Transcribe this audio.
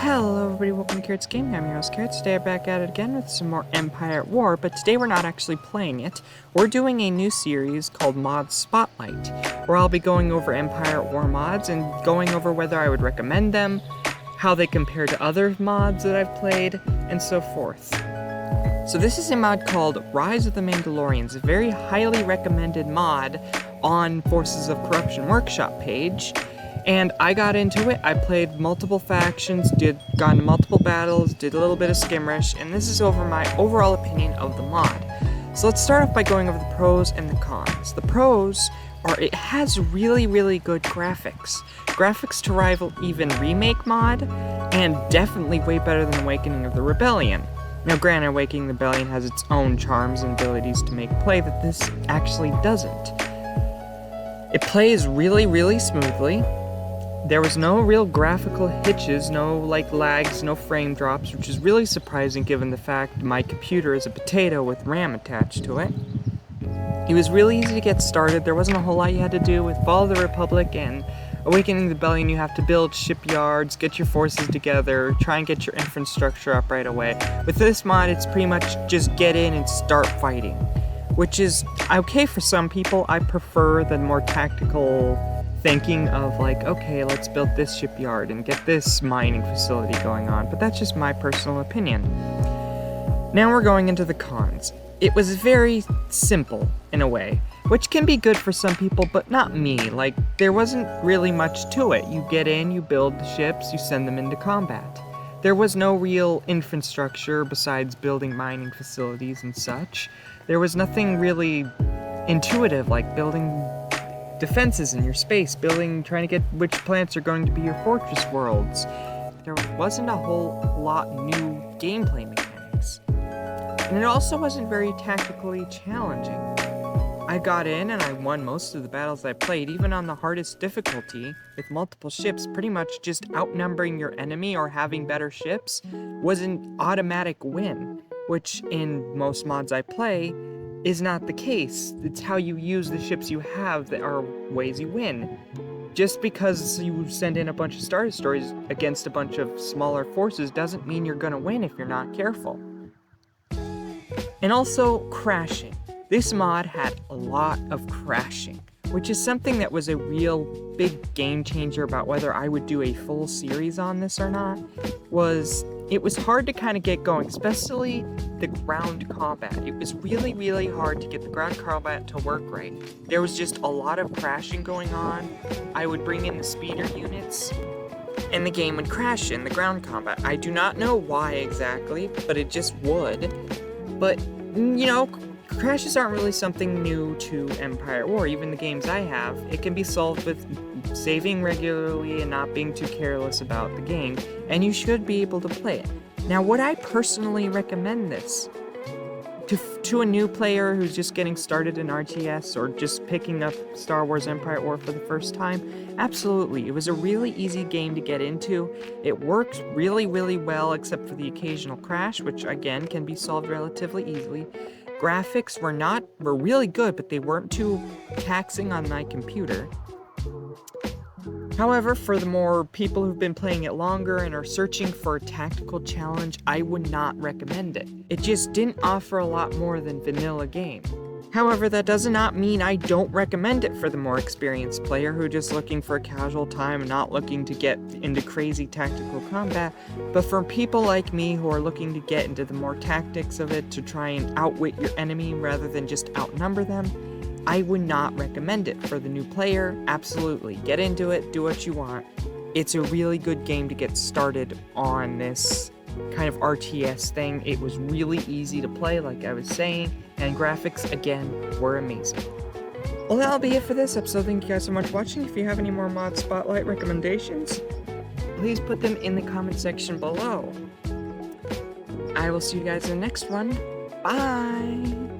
Hello everybody, welcome to Carrots Gaming. I'm your host Carrots. Today I'm back at it again with some more Empire at War, but today we're not actually playing it. We're doing a new series called Mod Spotlight, where I'll be going over Empire at War mods and going over whether I would recommend them, how they compare to other mods that I've played, and so forth. So this is a mod called Rise of the Mandalorians, a very highly recommended mod on Forces of Corruption Workshop page. And I got into it. I played multiple factions, got into multiple battles, did a little bit of skirmish, and this is over my overall opinion of the mod. So let's start off by going over the pros and the cons. The pros are it has really, really good graphics. Graphics to rival even Remake mod, and definitely way better than Awakening of the Rebellion. Now granted, Awakening of the Rebellion has its own charms and abilities to make play that this actually doesn't. It plays really, really smoothly. There was no real graphical hitches, no lags, no frame drops, which is really surprising given the fact my computer is a potato with RAM attached to it. It was really easy to get started. There wasn't a whole lot you had to do. With Fall of the Republic and Awakening the Rebellion, you have to build shipyards, get your forces together, try and get your infrastructure up right away. With this mod, it's pretty much just get in and start fighting, which is okay for some people. I prefer the more tactical thinking of okay, let's build this shipyard and get this mining facility going on, but that's just my personal opinion. Now we're going into the cons. It was very simple in a way, which can be good for some people, but not me. There wasn't really much to it. You get in, you build the ships, you send them into combat. There was no real infrastructure besides building mining facilities and such. There was nothing really intuitive like building defenses in your space, trying to get which planets are going to be your fortress worlds. There wasn't a whole lot new gameplay mechanics. And it also wasn't very tactically challenging. I got in and I won most of the battles I played, even on the hardest difficulty, with multiple ships. Pretty much just outnumbering your enemy or having better ships was an automatic win, which in most mods I play is not the case. It's how you use the ships you have that are ways you win. Just because you send in a bunch of Star Destroyers against a bunch of smaller forces doesn't mean you're gonna win if you're not careful. And also, crashing. This mod had a lot of crashing, which is something that was a real big game changer about whether I would do a full series on this or not. It was hard to kind of get going, especially the ground combat. It was really, really hard to get the ground combat to work right. There was just a lot of crashing going on. I would bring in the speeder units, and the game would crash in the ground combat. I do not know why exactly, but it just would. But, crashes aren't really something new to Empire at War. Even the games I have, it can be solved with saving regularly and not being too careless about the game, and you should be able to play it. Now, would I personally recommend this to a new player who's just getting started in RTS or just picking up Star Wars Empire at War for the first time? Absolutely. It was a really easy game to get into. It worked really, really well, except for the occasional crash, which again can be solved relatively easily. Graphics were really good, but they weren't too taxing on my computer. However, for the more people who've been playing it longer and are searching for a tactical challenge, I would not recommend it. It just didn't offer a lot more than vanilla game. However, that does not mean I don't recommend it for the more experienced player who's just looking for a casual time and not looking to get into crazy tactical combat. But for people like me who are looking to get into the more tactics of it to try and outwit your enemy rather than just outnumber them, I would not recommend it. For the new player, absolutely. Get into it, do what you want. It's a really good game to get started on this kind of RTS thing. It was really easy to play, like I was saying, and graphics, again, were amazing. Well, that'll be it for this episode. Thank you guys so much for watching. If you have any more Mod Spotlight recommendations, please put them in the comment section below. I will see you guys in the next one. Bye!